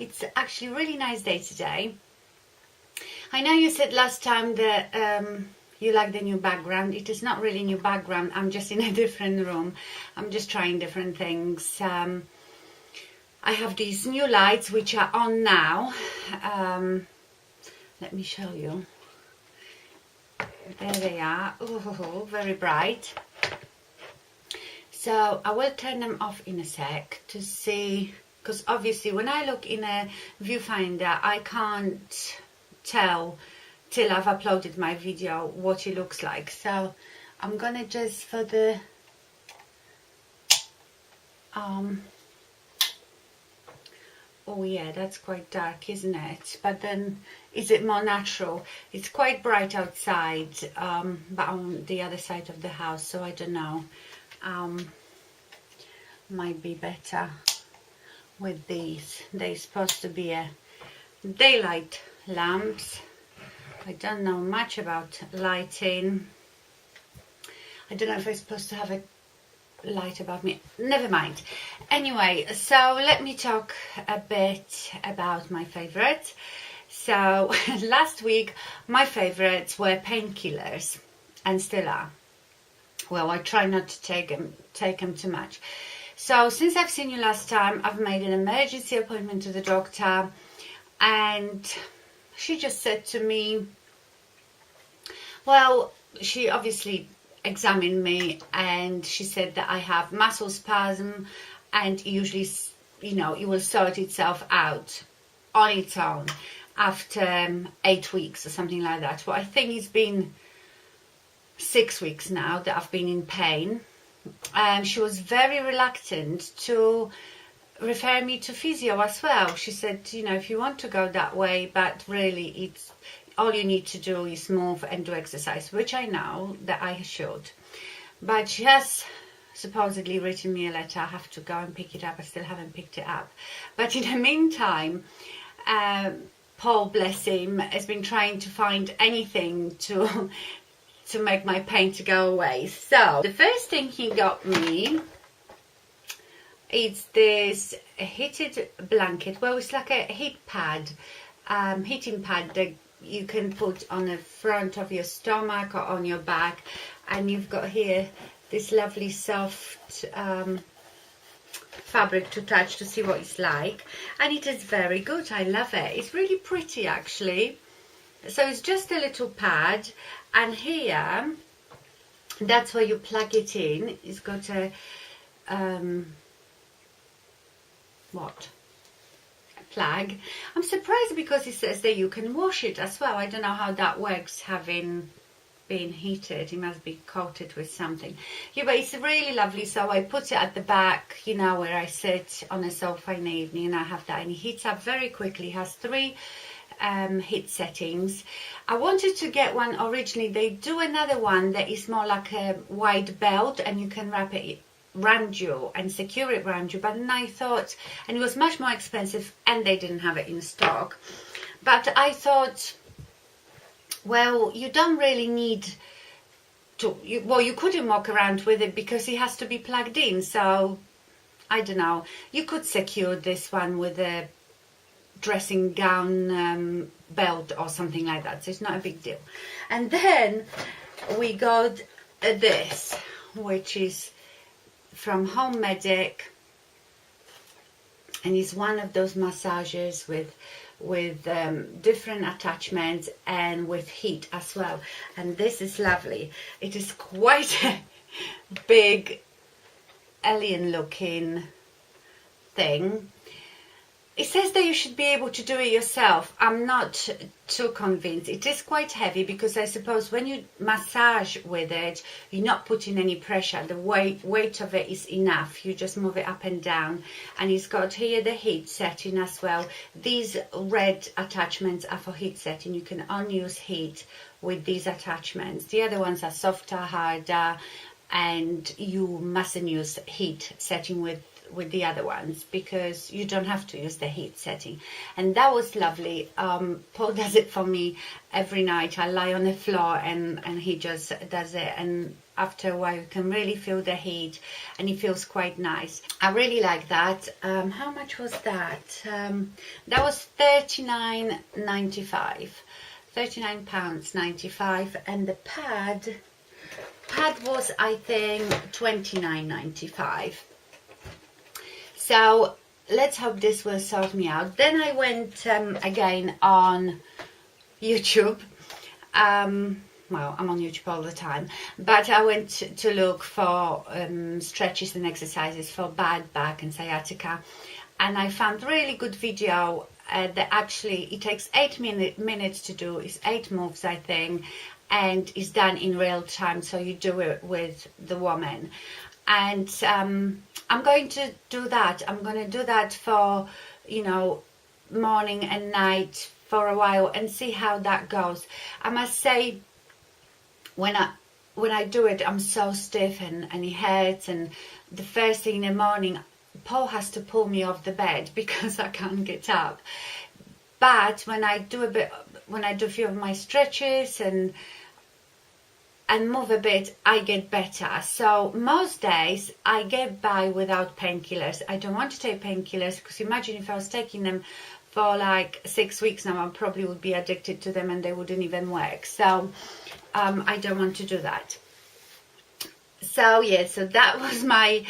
It's actually a really nice day today. I know you said last time that you like the new background. It is not really new background. I'm just in a different room. I'm just trying different things. I have these new lights which are on now. Let me show you. There they are. Ooh, very bright. So I will turn them off in a sec to see, because obviously when I look in a viewfinder I can't tell till I've uploaded my video what it looks like. So I'm gonna just for the oh yeah, that's quite dark, isn't it? But then is it more natural? It's quite bright outside, but on the other side of the house, so I don't know. Might be better with these. They're supposed to be a daylight lamps. I don't know much about lighting. I don't know if I'm supposed to have a light above me. Never mind. Anyway, so let me talk a bit about my favorites. So last week my favorites were painkillers, and still are. Well, I try not to take them too much. So since I've seen you last time, I've made an emergency appointment to the doctor, and she just said to me, well, she obviously examined me, and she said that I have muscle spasm, and usually, you know, it will sort itself out on its own after 8 weeks or something like that. Well, I think it's been 6 weeks now that I've been in pain. She was very reluctant to refer me to physio as well. She said, you know, if you want to go that way, but really it's all you need to do is move and do exercise, which I know that I should. But she has supposedly written me a letter. I have to go and pick it up. I still haven't picked it up. But in the meantime, Paul, bless him, has been trying to find anything to make my pain to go away. So the first thing he got me is this heated blanket. Well, it's like a heat pad, heating pad that you can put on the front of your stomach or on your back, and you've got here this lovely soft fabric to touch to see what it's like, and it is very good. I love it. It's really pretty actually. So it's just a little pad, and here that's where you plug it in. It's got a plug. I'm surprised because it says that you can wash it as well. I don't know how that works, having been heated. It must be coated with something. Yeah, but it's really lovely. So I put it at the back, you know, where I sit on a sofa in the evening, and I have that, and it heats up very quickly. It has 3 heat settings. I wanted to get one originally. They do another one that is more like a wide belt, and you can wrap it around you and secure it around you, but then I thought, and it was much more expensive, and they didn't have it in stock, but I thought, well, you don't really need to, you couldn't walk around with it because it has to be plugged in. So I don't know, you could secure this one with a dressing gown belt or something like that, so it's not a big deal. And then we got this, which is from Home Medic, and it's one of those massagers with different attachments and with heat as well. And this is lovely. It is quite a big alien looking thing. It says that you should be able to do it yourself. I'm not too convinced. It is quite heavy, because I suppose when you massage with it, you're not putting any pressure. The weight of it is enough. You just move it up and down. And it's got here the heat setting as well. These red attachments are for heat setting. You can only use heat with these attachments. The other ones are softer, harder, and you mustn't use heat setting with with the other ones, because you don't have to use the heat setting. And that was lovely. Paul does it for me every night. I lie on the floor and he just does it, and after a while you can really feel the heat and it feels quite nice. I really like that. How much was that? That was £39.95. £39.95, and the pad was, I think, £29.95. So let's hope this will sort me out. Then I went again on YouTube. Well, I'm on YouTube all the time, but I went to look for stretches and exercises for bad back and sciatica, and I found really good video that actually it takes 8 minutes to do. It's 8 moves, I think, and it's done in real time, so you do it with the woman. And I'm going to do that. I'm going to do that for, you know, morning and night for a while and see how that goes. I must say, when I do it, I'm so stiff and it hurts, and the first thing in the morning, Paul has to pull me off the bed because I can't get up. But when I do a few of my stretches and move a bit, I get better. So most days I get by without painkillers. I don't want to take painkillers, because imagine if I was taking them for like 6 weeks now, I probably would be addicted to them and they wouldn't even work. So I don't want to do that. So yeah, so that was my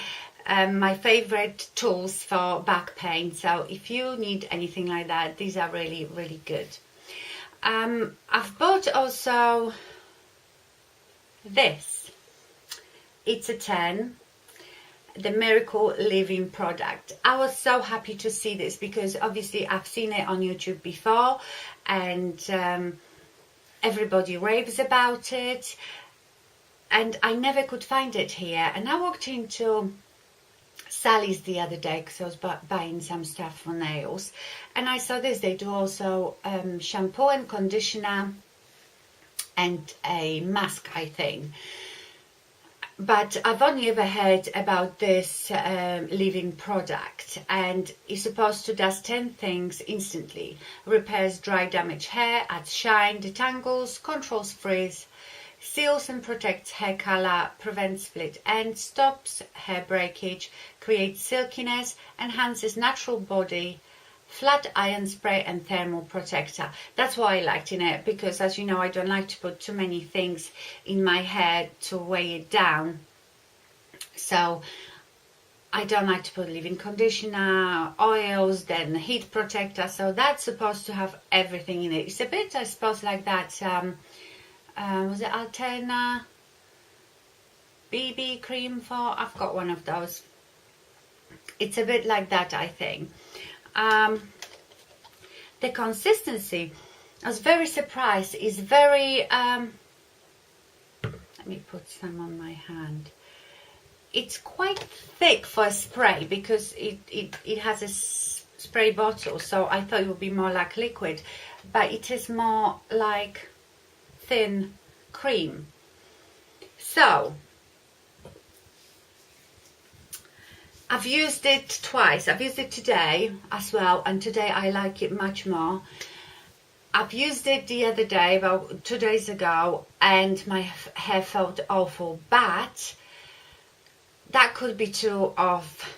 my favorite tools for back pain. So if you need anything like that, these are really, really good. I've bought also this. It's a 10, the Miracle Living product. I was so happy to see this, because obviously I've seen it on YouTube before, and everybody raves about it, and I never could find it here. And I walked into Sally's the other day because I was buying some stuff for nails, and I saw this. They do also shampoo and conditioner and a mask, I think. But I've only ever heard about this Living product, and it's supposed to does 10 things instantly. Repairs dry damaged hair, adds shine, detangles, controls frizz, seals and protects hair color, prevents split ends, stops hair breakage, creates silkiness, enhances natural body, flat iron spray and thermal protector. That's what I liked in it, because as you know, I don't like to put too many things in my hair to weigh it down. So I don't like to put leave-in conditioner, oils, then heat protector. So that's supposed to have everything in it. It's a bit, I suppose, like that was it Alterna BB cream for? I've got one of those. It's a bit like that, I think. The consistency, I was very surprised. It's very let me put some on my hand. It's quite thick for a spray, because it has a spray bottle, so I thought it would be more like liquid, but it is more like thin cream. So I've used it twice. I've used it today as well, and today I like it much more. I've used it the other day, about 2 days ago, and my hair felt awful, but that could be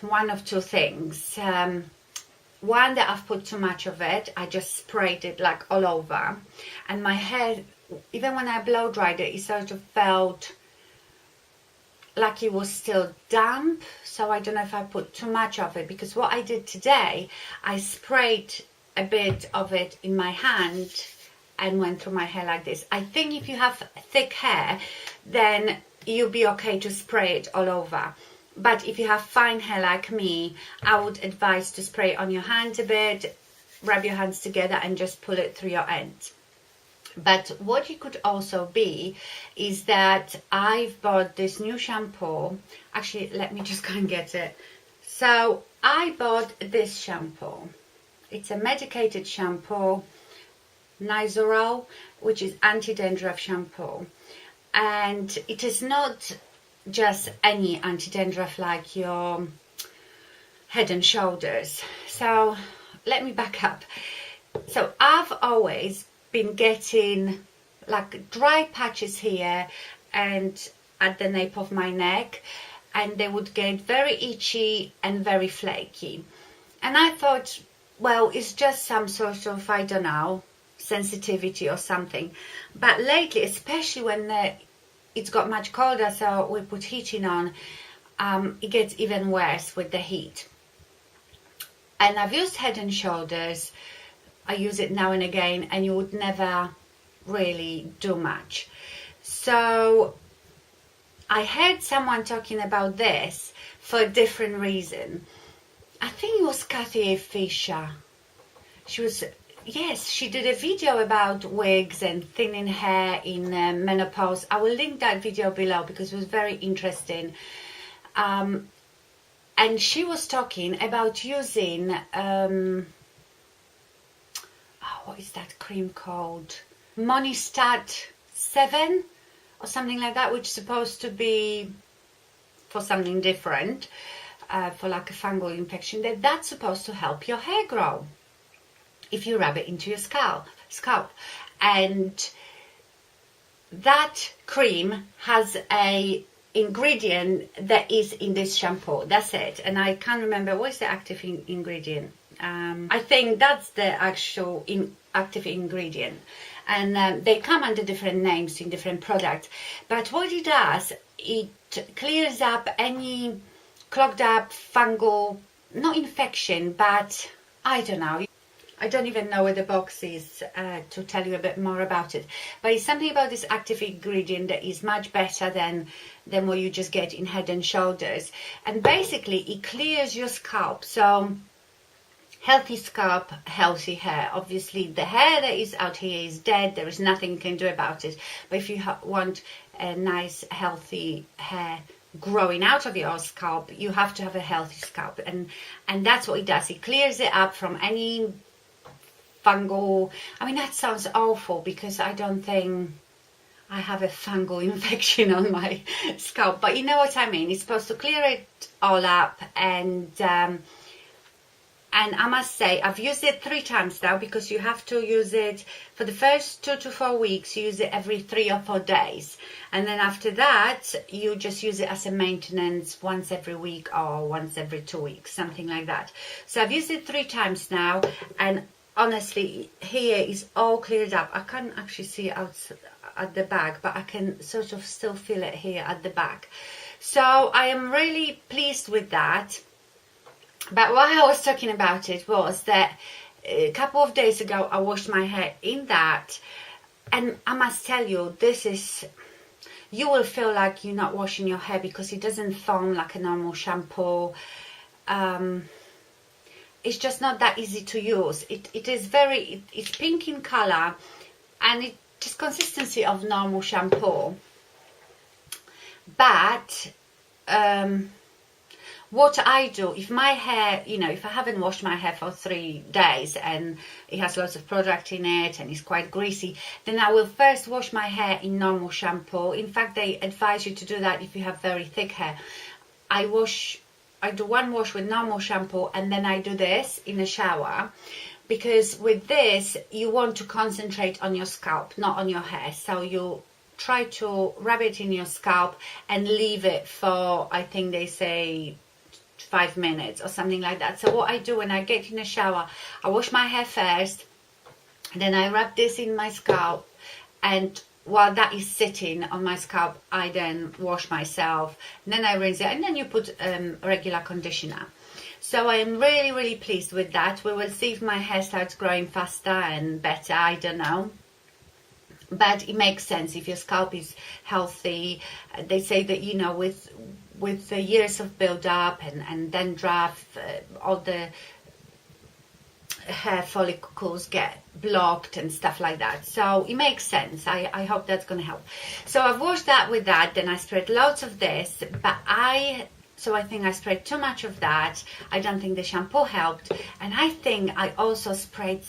one of two things. One, that I've put too much of it. I just sprayed it like all over, and my hair, even when I blow dried it, it sort of felt like it was still damp. So I don't know if I put too much of it, because what I did today, I sprayed a bit of it in my hand and went through my hair like this. I think if you have thick hair, then you'll be okay to spray it all over. But if you have fine hair like me, I would advise to spray on your hand a bit, rub your hands together and just pull it through your ends. But what it could also be is that I've bought this new shampoo. Actually, let me just go and get it. So I bought this shampoo. It's a medicated shampoo, Nizoral, which is anti-dandruff shampoo. And it is not just any anti-dandruff like your Head and Shoulders. So let me back up. So I've always been getting like dry patches here and at the nape of my neck, and they would get very itchy and very flaky. And I thought, well, it's just some sort of, I don't know, sensitivity or something. But lately, especially when it's got much colder, so we put heating on, it gets even worse with the heat. And I've used Head and Shoulders. I use it now and again, and you would never really do much. So I heard someone talking about this for a different reason. I think it was Kathy A. Fisher. She did a video about wigs and thinning hair in menopause. I will link that video below because it was very interesting. And she was talking about using, what is that cream called? Monistat 7 or something like that, which is supposed to be for something different, for like a fungal infection. That's supposed to help your hair grow if you rub it into your scalp. And that cream has a ingredient that is in this shampoo. That's it. And I can't remember what's the active ingredient. I think that's the actual active ingredient. And they come under different names in different products. But what it does, it clears up any clogged up fungal, not infection, but I don't know. I don't even know where the box is to tell you a bit more about it. But it's something about this active ingredient that is much better than what you just get in Head and Shoulders. And basically, it clears your scalp. So healthy scalp, healthy hair. Obviously, the hair that is out here is dead. There is nothing you can do about it. But if you want a nice, healthy hair growing out of your scalp, you have to have a healthy scalp. And that's what it does. It clears it up from any fungal. I mean, that sounds awful because I don't think I have a fungal infection on my scalp. But you know what I mean. It's supposed to clear it all up. And I must say, I've used it 3 times now because you have to use it for the first 2 to 4 weeks. You use it every 3 or 4 days. And then after that, you just use it as a maintenance once every week or once every 2 weeks, something like that. So I've used it 3 times now. And honestly, here is all cleared up. I can't actually see it out at the back, but I can sort of still feel it here at the back. So I am really pleased with that. But why I was talking about it was that a couple of days ago I washed my hair in that, and I must tell you, you will feel like you're not washing your hair because it doesn't foam like a normal shampoo. It's just not that easy to use. It's pink in color, and it's just consistency of normal shampoo. But what I do, if my hair, if I haven't washed my hair for 3 days and it has lots of product in it and it's quite greasy, then I will first wash my hair in normal shampoo. In fact, they advise you to do that if you have very thick hair. I do 1 wash with normal shampoo, and then I do this in the shower, because with this you want to concentrate on your scalp, not on your hair. So you try to rub it in your scalp and leave it for, I think they say 5 minutes or something like that. So what I do when I get in the shower, I wash my hair first, then I rub this in my scalp, and while that is sitting on my scalp, I then wash myself, and then I rinse it, and then you put regular conditioner. So I am really, really pleased with that. We will see if my hair starts growing faster and better, I don't know. But it makes sense if your scalp is healthy. They say that, with the years of build-up and dandruff, all the hair follicles get blocked and stuff like that. So it makes sense. I hope that's going to help. So I've washed that with that. Then I sprayed lots of this, but I think I sprayed too much of that. I don't think the shampoo helped. And I think I also sprayed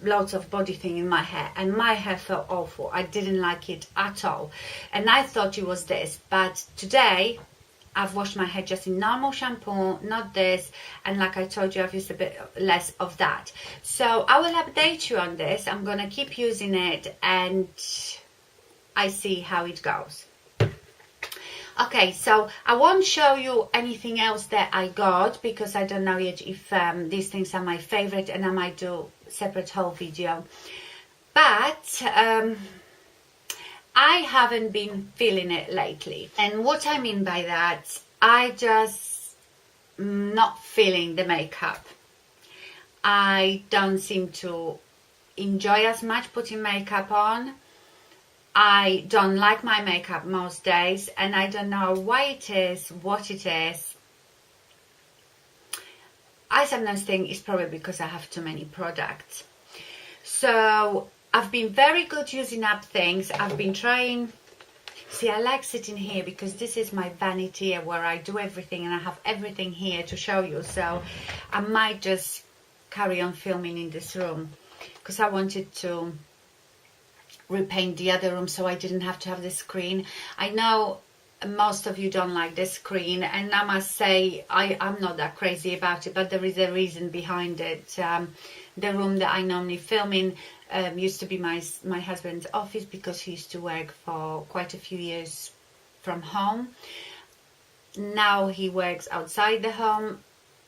lots of body thing in my hair, and my hair felt awful. I didn't like it at all, and I thought it was this. But today I've washed my hair just in normal shampoo, not this, and like I told you, I've used a bit less of that. So I will update you on this. I'm gonna keep using it and I see how it goes. Okay, so I won't show you anything else that I got because I don't know yet if these things are my favorite, and I might do a separate haul video. But I haven't been feeling it lately. And what I mean by that, I just not feeling the makeup. I don't seem to enjoy as much putting makeup on. I don't like my makeup most days, and I don't know why it is, what it is. I sometimes think it's probably because I have too many products. So I've been very good using up things. I've been trying. See, I like sitting here because this is my vanity where I do everything, and I have everything here to show you. So I might just carry on filming in this room because I wanted to repaint the other room so I didn't have to have the screen. I know most of you don't like the screen, and I must say I'm not that crazy about it, but there is a reason behind it. The room that I normally film in used to be my husband's office because he used to work for quite a few years from home. Now he works outside the home.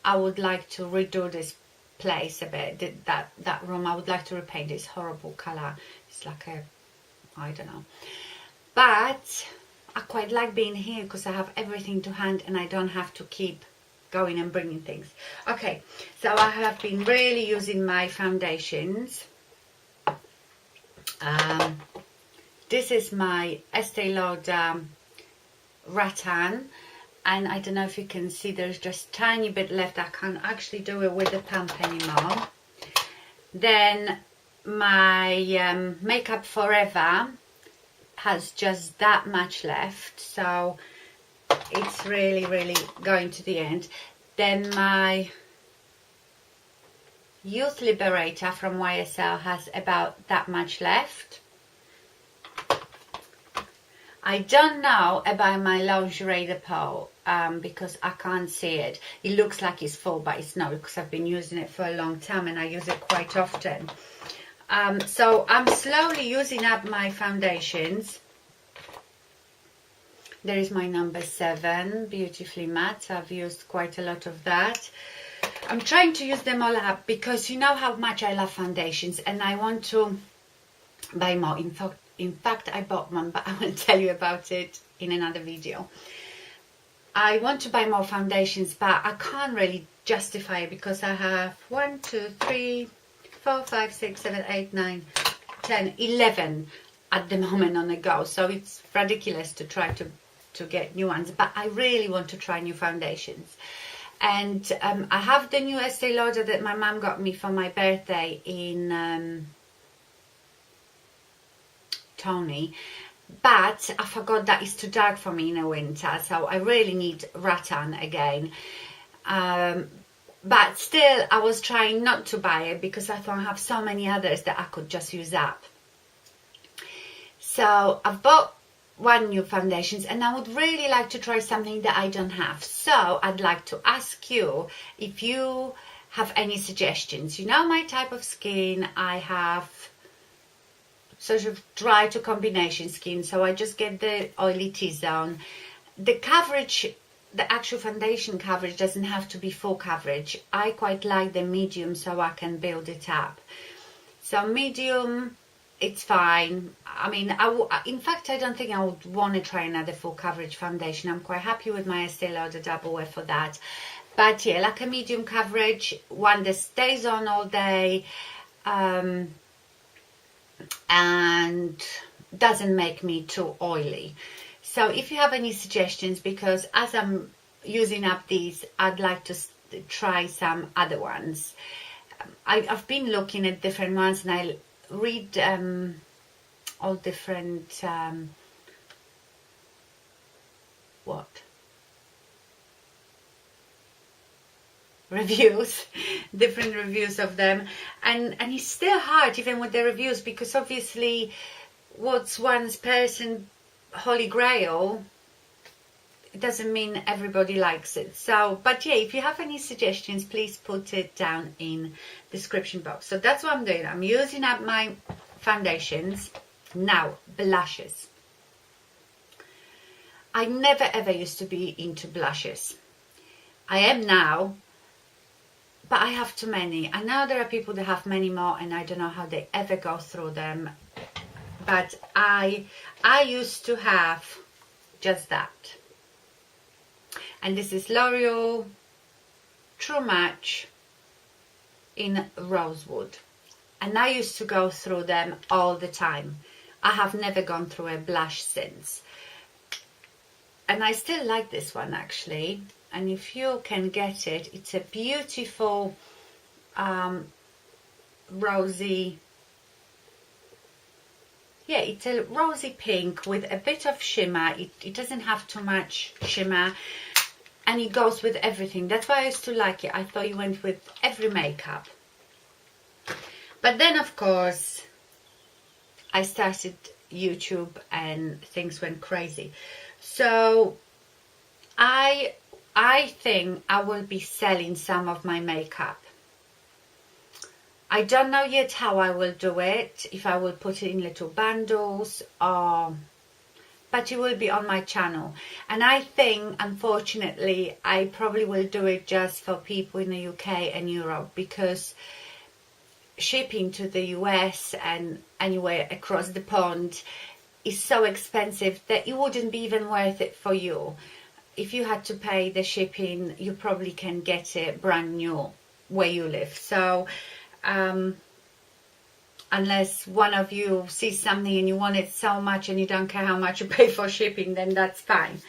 I would like to redo this place a bit. That room, I would like to repaint this horrible color. It's like a, I don't know. But I quite like being here because I have everything to hand and I don't have to keep going and bringing things. Okay, so I have been really using my foundations. This is my Estee Lauder Rattan, and I don't know if you can see there's just tiny bit left. I can't actually do it with the pump anymore. Then my Makeup Forever has just that much left, so it's really going to the end. Then my Youth Liberator from YSL has about that much left. I don't know about my Lingerie Depot because I can't see it. It looks like it's full, but it's not because I've been using it for a long time and I use it quite often. So I'm slowly using up my foundations. There is my number 7, Beautifully Matte. I've used quite a lot of that. I'm trying to use them all up because you know how much I love foundations and I want to buy more. In fact, I bought one, but I will tell you about it in another video. I want to buy more foundations, but I can't really justify it because I have 1, 2, 3, 4, 5, 6, 7, 8, 9, 10, 11 at the moment on the go. So it's ridiculous to try to get new ones, but I really want to try new foundations. And I have the new Estee Lauder that my mum got me for my birthday in Tony, but I forgot that it's too dark for me in the winter, so I really need Rattan again. But still, I was trying not to buy it because I thought I have so many others that I could just use up. So I've bought one new foundations and I would really like to try something that I don't have. So I'd like to ask you if you have any suggestions. You know my type of skin, I have sort of dry to combination skin, so I just get the oily T-zone. The coverage, the actual foundation coverage doesn't have to be full coverage. I quite like the medium so I can build it up. So medium, it's fine. I mean, in fact, I don't think I would want to try another full coverage foundation. I'm quite happy with my Estee Lauder Double Wear for that. But yeah, like a medium coverage, one that stays on all day and doesn't make me too oily. So if you have any suggestions, because as I'm using up these, I'd like to try some other ones. I've been looking at different ones and I read all different reviews, different reviews of them, and it's still hard even with the reviews, because obviously what's one person holy grail it doesn't mean everybody likes it. So, but yeah, if you have any suggestions, please put it down in description box. So that's what I'm doing. I'm using up my foundations. Now, blushes. I never ever used to be into blushes. I am now, but I have too many. I know there are people that have many more, and I don't know how they ever go through them. But I used to have just that. And this is L'Oreal True Match in Rosewood. And I used to go through them all the time. I have never gone through a blush since. And I still like this one actually. And if you can get it, it's a beautiful rosy, yeah, it's a rosy pink with a bit of shimmer. It doesn't have too much shimmer, and it goes with everything. That's why I used to like it. I thought it went with every makeup. But then of course I started YouTube and things went crazy. So I think I will be selling some of my makeup. I don't know yet how I will do it, if I will put it in little bundles or, but it will be on my channel. And I think, unfortunately, I probably will do it just for people in the UK and Europe, because shipping to the US and anywhere across the pond is so expensive that it wouldn't be even worth it for you. If you had to pay the shipping, you probably can get it brand new where you live. So unless one of you sees something and you want it so much and you don't care how much you pay for shipping, then that's fine.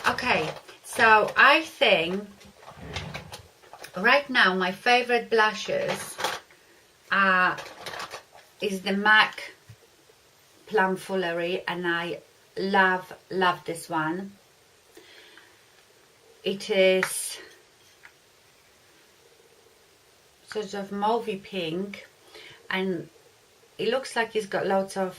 Okay, so I think right now my favorite blushes is the MAC Plum Foolery, and I love this one. It is sort of mauvey pink, and it looks like it's got lots of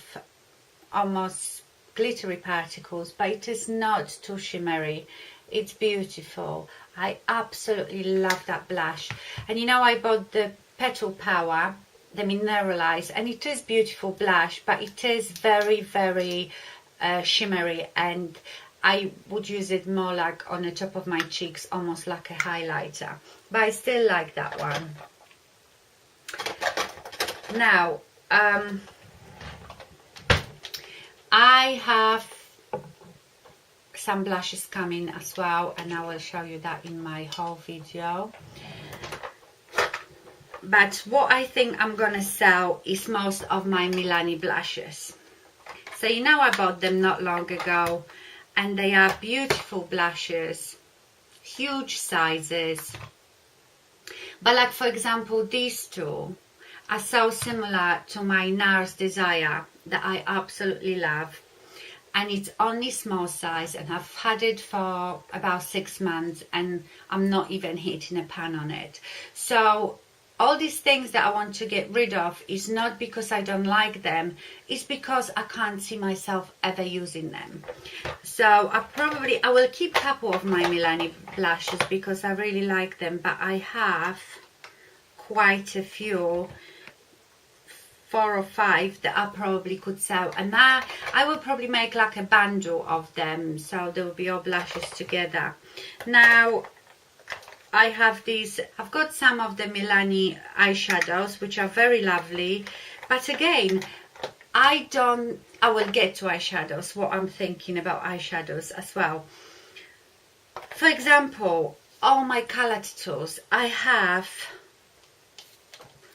almost glittery particles, but it is not too shimmery. It's beautiful. I absolutely love that blush. And you know, I bought the Petal Power, the Mineralize, and it is beautiful blush, but it is very, very shimmery, and I would use it more like on the top of my cheeks, almost like a highlighter. But I still like that one. Now, I have some blushes coming as well, and I will show you that in my whole video. But what I think I'm gonna sell is most of my Milani blushes. So you know, I bought them not long ago, and they are beautiful blushes, huge sizes. But like, for example, these two are so similar to my NARS Desire that I absolutely love. And it's only small size, and I've had it for about 6 months, and I'm not even hitting a pan on it. So all these things that I want to get rid of is not because I don't like them, it's because I can't see myself ever using them. So I will keep a couple of my Milani blushes because I really like them, but I have quite a few, 4 or 5 that I probably could sell, and I will probably make like a bundle of them, so there will be all blushes together. Now I have these, I've got some of the Milani eyeshadows, which are very lovely, but again, I will get to eyeshadows, what I'm thinking about eyeshadows as well. For example, all my color tattoos, I have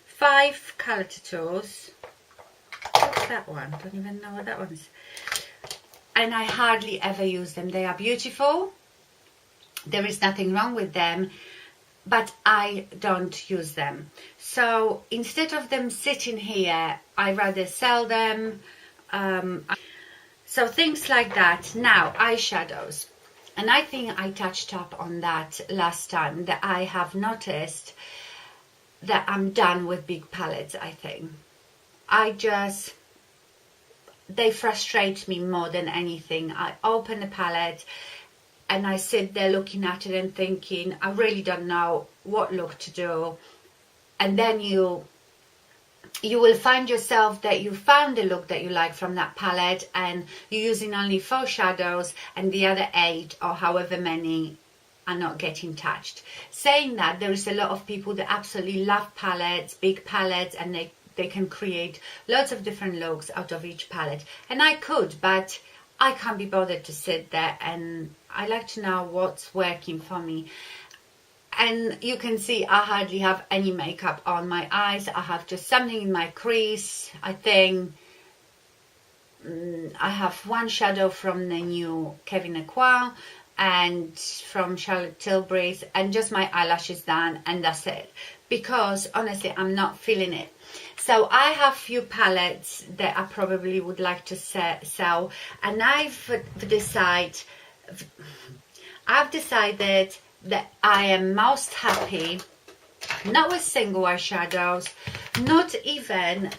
5 color tattoos. What's that one? Don't even know what that one is. And I hardly ever use them. They are beautiful. There is nothing wrong with them, but I don't use them. So instead of them sitting here, I rather sell them. So things like that. Now, eyeshadows. And I think I touched up on that last time, that I have noticed that I'm done with big palettes, I think. they frustrate me more than anything. I open the palette and I sit there looking at it and thinking, I really don't know what look to do. And then you will find yourself that you found the look that you like from that palette, and you're using only 4 shadows and the other 8 or however many are not getting touched. Saying that, there is a lot of people that absolutely love palettes, big palettes, and they can create lots of different looks out of each palette. And I could, but I can't be bothered to sit there, and I like to know what's working for me. And you can see I hardly have any makeup on my eyes. I have just something in my crease. I think I have one shadow from the new Kevyn Aucoin and from Charlotte Tilbury's, and just my eyelashes done, and that's it. Because honestly, I'm not feeling it. So I have few palettes that I probably would like to sell, and I've decided that I am most happy not with single eyeshadows, not even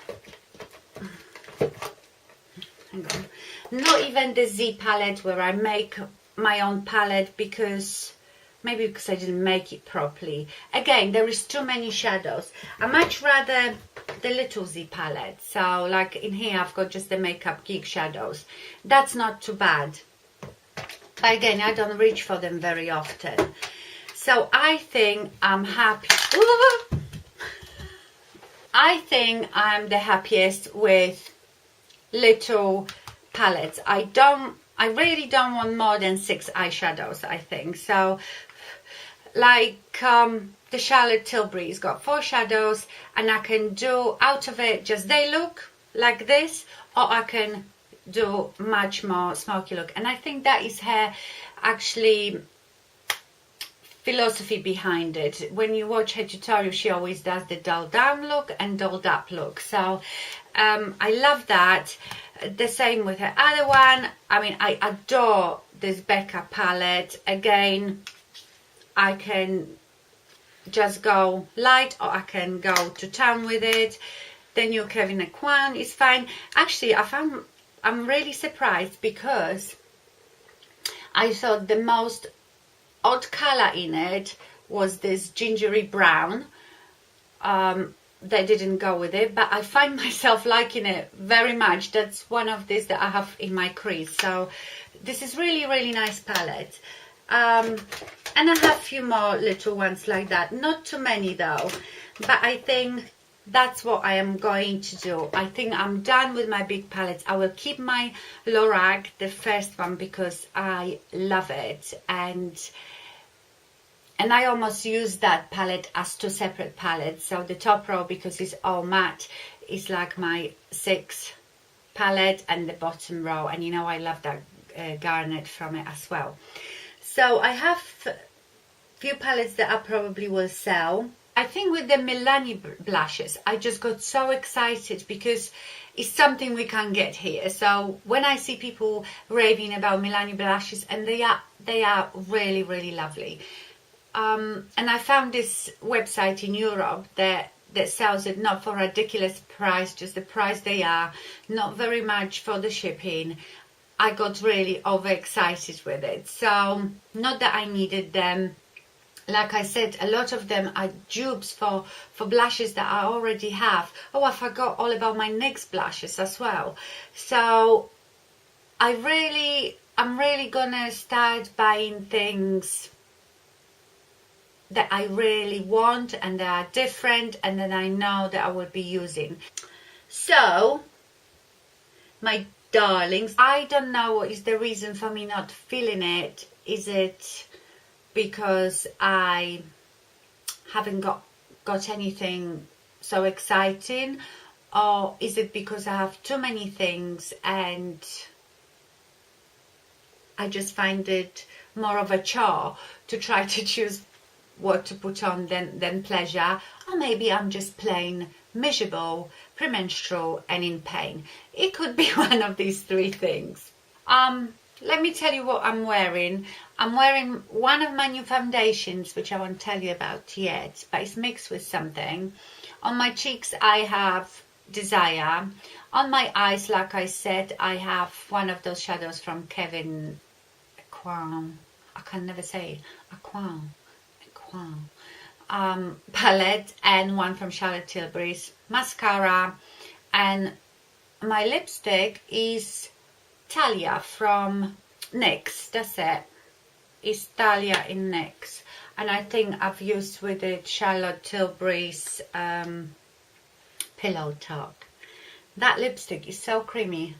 the Z palette where I make my own palette, because maybe because I didn't make it properly. Again, there is too many shadows. I much rather the little Z palette. So like in here I've got just the Makeup Geek shadows. That's not too bad. But again, I don't reach for them very often. So I think I'm happy. Ooh! I think I'm the happiest with little palettes. I really don't want more than 6 eyeshadows, I think. So like the Charlotte Tilbury's got 4 shadows, and I can do out of it just they look like this, or I can do much more smoky look. And I think that is her actually philosophy behind it. When you watch her tutorial, she always does the dull down look and dulled up look. So I love that. The same with her other one. I mean, I adore this Becca palette. Again, I can just go light, or I can go to town with it. The new Kevyn Aucoin is fine. Actually, I'm really surprised, because I thought the most odd color in it was this gingery brown. They didn't go with it, but I find myself liking it very much. That's one of these that I have in my crease. So this is really, really nice palette. And I have a few more little ones like that. Not too many though, but I think that's what I am going to do. I think I'm done with my big palettes. I will keep my Lorac, the first one, because I love it, and I almost use that palette as 2 separate palettes. So the top row, because it's all matte, is like my 6th palette, and the bottom row, and you know I love that garnet from it as well. So I have few palettes that I probably will sell. I think with the Milani blushes, I just got so excited, because it's something we can't get here. So when I see people raving about Milani blushes, and they are really, really lovely. And I found this website in Europe that sells it, not for a ridiculous price, just the price they are, not very much for the shipping. I got really overexcited with it. So not that I needed them. Like I said, a lot of them are dupes for blushes that I already have. Oh, I forgot all about my NYX blushes as well. So I'm really gonna start buying things that I really want, and that are different, and that I know that I will be using. So, my darlings, I don't know what is the reason for me not feeling it. Is it because I haven't got anything so exciting, or is it because I have too many things and I just find it more of a chore to try to choose what to put on than pleasure? Or maybe I'm just plain miserable, premenstrual and in pain. It could be one of these 3 things. Let me tell you what I'm wearing. I'm wearing one of my new foundations, which I won't tell you about yet, but it's mixed with something. On my cheeks I have Desire. On my eyes, like I said, I have one of those shadows from Kevyn Aucoin. I can never say Aucoin. Palette, and one from Charlotte Tilbury's mascara, and my lipstick is Talia from NYX. That's it. It's Talia in NYX, and I think I've used with it Charlotte Tilbury's Pillow Talk. That lipstick is so creamy.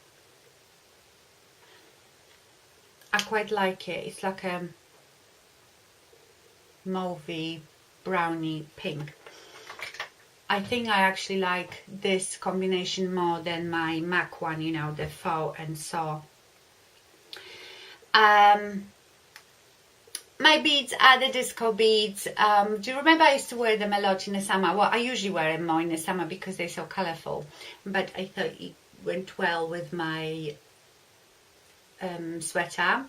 I quite like it. It's like a mauvey brownie pink. I think I actually like this combination more than my MAC one, you know, the faux and so. My beads are the disco beads. Do you remember I used to wear them a lot in the summer? Well, I usually wear them more in the summer because they're so colourful, but I thought it went well with my sweater,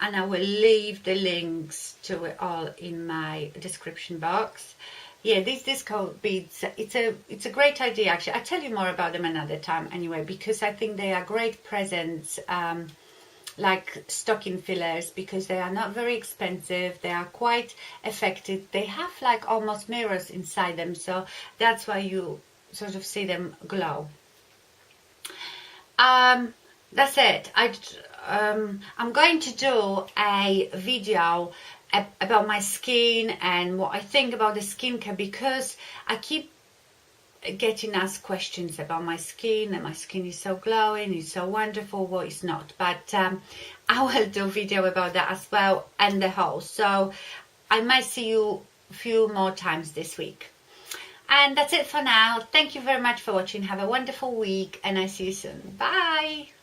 and I will leave the links to it all in my description box. Yeah, these disco beads, it's a great idea actually. I'll tell you more about them another time anyway, because I think they are great presents, like stocking fillers, because they are not very expensive, they are quite effective, they have like almost mirrors inside them, so that's why you sort of see them glow. That's it. I'm going to do a video about my skin and what I think about the skincare, because I keep getting asked questions about my skin, and my skin is so glowing, it's so wonderful, what it's not, but I will do a video about that as well, and the haul. So I might see you a few more times this week, and that's it for now. Thank you very much for watching. Have a wonderful week, and I see you soon. Bye.